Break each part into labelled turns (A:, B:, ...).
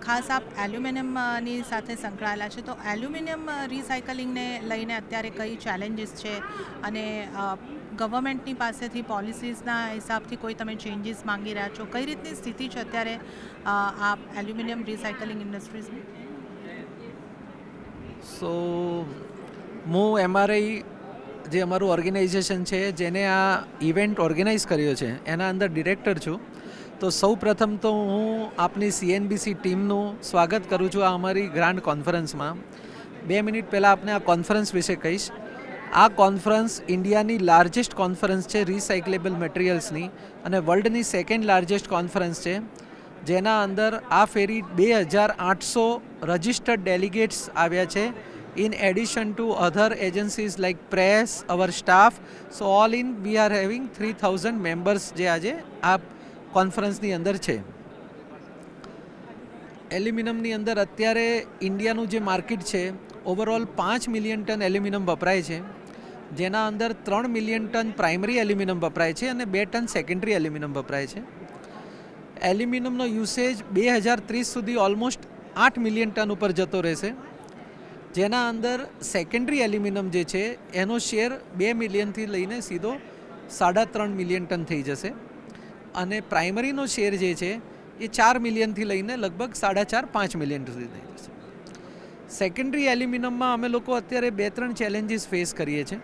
A: ખાસ આપ એલ્યુમિનિયમની સાથે સંકળાયેલા છે, તો એલ્યુમિનિયમ રિસાયકલિંગને લઈને અત્યારે કઈ ચેલેન્જીસ છે અને ગવર્મેન્ટની પાસેથી પોલિસીસના હિસાબથી કોઈ તમે ચેન્જીસ માંગી રહ્યા છો? કઈ રીતની સ્થિતિ છે અત્યારે આ એલ્યુમિનિયમ રિસાયકલિંગ ઇન્ડસ્ટ્રીઝની?
B: સો હું એમઆરઆઈ જે અમારું ઓર્ગેનાઇઝેશન છે જેને આ ઇવેન્ટ ઓર્ગેનાઇઝ કર્યો છે એના અંદર ડિરેક્ટર છું. તો સૌ પ્રથમ તો હું આપની સીએનબીસી ટીમનું સ્વાગત કરું છું આ અમારી ગ્રાન્ડ કોન્ફરન્સમાં. 2 મિનિટ પહેલાં આપને આ કોન્ફરન્સ વિશે કહીશ. આ કોન્ફરન્સ ઇન્ડિયાની લાર્જેસ્ટ કોન્ફરન્સ છે રિસાયકલેબલ મટીરિયલ્સની અને વર્લ્ડની સેકન્ડ લાર્જેસ્ટ કોન્ફરન્સ છે, જેના અંદર આ ફેરી 2800 રજિસ્ટર્ડ ડેલિગેટ્સ આવ્યા છે. In addition to other agencies like press, our staff, so all in we are having 3000 members જે આજે આ કોન્ફરન્સની અંદર છે. એલ્યુમિનિયમની અંદર અત્યારે ઇન્ડિયાનું જે માર્કેટ છે ઓવરઓલ 5 મિલિયન ટન એલ્યુમિનિયમ વપરાય છે, જેના અંદર 3 મિલિયન ટન પ્રાઇમરી એલ્યુમિનિયમ વપરાય છે અને 2 ટન સેકન્ડરી એલ્યુમિનિયમ વપરાય છે. એલ્યુમિનિયમનો યુસેજ 2030 સુધી ઓલમોસ્ટ 8 મિલિયન ટન ઉપર જતો રહેશે, જેના અંદર સેકન્ડરી એલ્યુમિનિયમ જે છે એનો શેર 2 મિલિયનથી લઈને સીધો 3.5 મિલિયન ટન થઈ જશે અને પ્રાઇમરીનો શેર જે છે એ 4 મિલિયનથી લઈને લગભગ 4.5-5 મિલિયન સુધી થઈ જશે. સેકન્ડરી એલ્યુમિનિયમમાં અમે લોકો અત્યારે 2-3 ચેલેન્જીસ ફેસ કરીએ છીએ,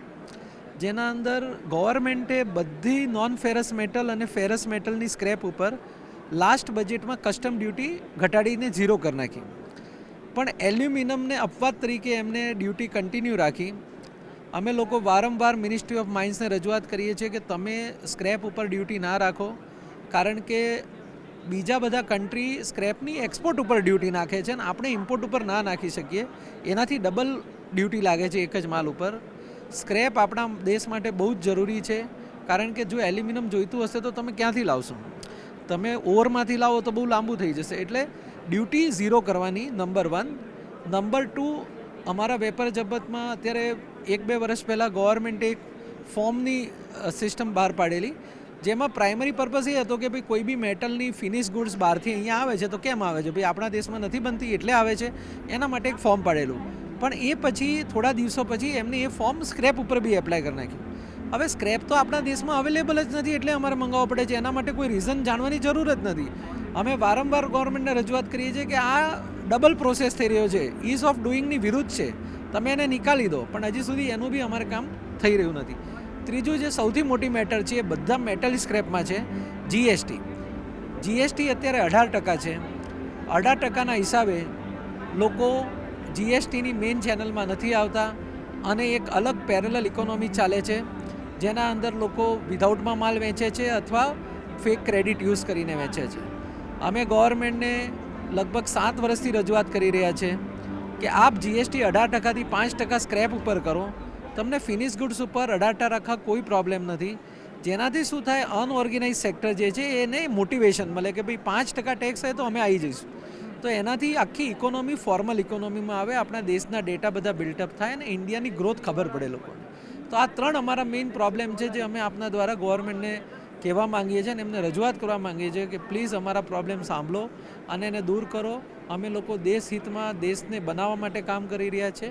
B: જેના અંદર ગવર્મેન્ટે બધી નોન ફેરસ મેટલ અને ફેરસ મેટલની સ્ક્રેપ ઉપર લાસ્ટ બજેટમાં કસ્ટમ ડ્યુટી ઘટાડીને 0 કરી નાખી, પણ એલ્યુમિનિયમને અપવાદ તરીકે એમને ડ્યુટી કન્ટિન્યુ રાખી. અમે લોકો વારંવાર મિનિસ્ટ્રી ઓફ માઇન્સને રજૂઆત કરીએ છીએ કે તમે સ્ક્રેપ ઉપર ડ્યુટી ના રાખો, કારણ કે બીજા બધા કન્ટ્રી સ્ક્રેપની એક્સપોર્ટ ઉપર ડ્યુટી નાખે છે અને આપણે ઇમ્પોર્ટ ઉપર ના નાખી શકીએ, એનાથી ડબલ ડ્યુટી લાગે છે એક જ માલ ઉપર. સ્ક્રેપ આપણા દેશ માટે બહુ જ જરૂરી છે, કારણ કે જો એલ્યુમિનિયમ જોઈતું હશે તો તમે ક્યાંથી લાવશો? તમે ઓરમાંથી લાવો તો બહુ લાંબુ થઈ જશે. એટલે ડ્યુટી 0 કરવાની, નંબર 1. નંબર 2, અમારા વેપાર જગતમાં અત્યારે 1-2 વર્ષ પહેલાં ગવર્મેન્ટે એક ફોર્મની સિસ્ટમ બહાર પાડેલી, જેમાં પ્રાઇમરી પર્પઝ એ હતો કે ભાઈ કોઈ બી મેટલની ફિનિશ ગુડ્સ બહારથી અહીંયા આવે છે તો કેમ આવે છે? ભાઈ આપણા દેશમાં નથી બનતી એટલે આવે છે, એના માટે એક ફોર્મ પાડેલું. પણ એ પછી થોડા દિવસો પછી એમને એ ફોર્મ સ્ક્રેપ ઉપર બી એપ્લાય કરી નાખ્યું. હવે સ્ક્રેપ તો આપણા દેશમાં અવેલેબલ જ નથી એટલે અમારે મંગાવવો પડે છે, એના માટે કોઈ રીઝન જાણવાની જરૂર જ નથી. અમે વારંવાર ગવર્મેન્ટને રજૂઆત કરીએ છીએ કે આ ડબલ પ્રોસેસ થઈ રહ્યો છે, ઇઝ ઓફ ડુઈંગની વિરુદ્ધ છે, તમે એને નિકાલી દો, પણ હજી સુધી એનું બી અમારે કામ થઈ રહ્યું નથી. ત્રીજું જે સૌથી મોટી મેટર છે એ બધા મેટલ સ્ક્રેપમાં છે જીએસટી. જીએસટી અત્યારે 18% છે. 18%ના હિસાબે લોકો જીએસટીની મેઇન ચેનલમાં નથી આવતા અને એક અલગ પેરેલલ ઇકોનોમી ચાલે છે, જેના અંદર લોકો વિધાઉટમાં માલ વેચે છે અથવા ફેક ક્રેડિટ યુઝ કરીને વેચે છે. અમે ગવર્મેન્ટને લગભગ 7 વર્ષથી રજૂઆત કરી રહ્યા છે કે આપ જીએસટી 18%થી 5% સ્ક્રેપ ઉપર કરો, તમને ફિનિશ ગુડ્સ ઉપર 18% કોઈ પ્રોબ્લેમ નથી, જેનાથી શું થાય, અનઓર્ગેનાઇઝ સેક્ટર જે છે એને મોટિવેશન મળે કે ભાઈ 5% ટેક્સ હોય તો અમે આવી જઈશું. તો એનાથી આખી ઇકોનોમી ફોર્મલ ઇકોનોમીમાં આવે, આપણા દેશના ડેટા બધા બિલ્ટઅપ થાય અને ઇન્ડિયાની ગ્રોથ ખબર પડે લોકોને. તો આ 3 અમારા મેઇન પ્રોબ્લેમ છે જે અમે આપના દ્વારા ગવર્મેન્ટને કહેવા માંગીએ છીએ અને એમને રજૂઆત કરવા માંગીએ છીએ કે પ્લીઝ અમારા પ્રોબ્લેમ સાંભળો અને એને દૂર કરો. અમે લોકો દેશ હિતમાં દેશને બનાવવા માટે કામ કરી રહ્યા છે.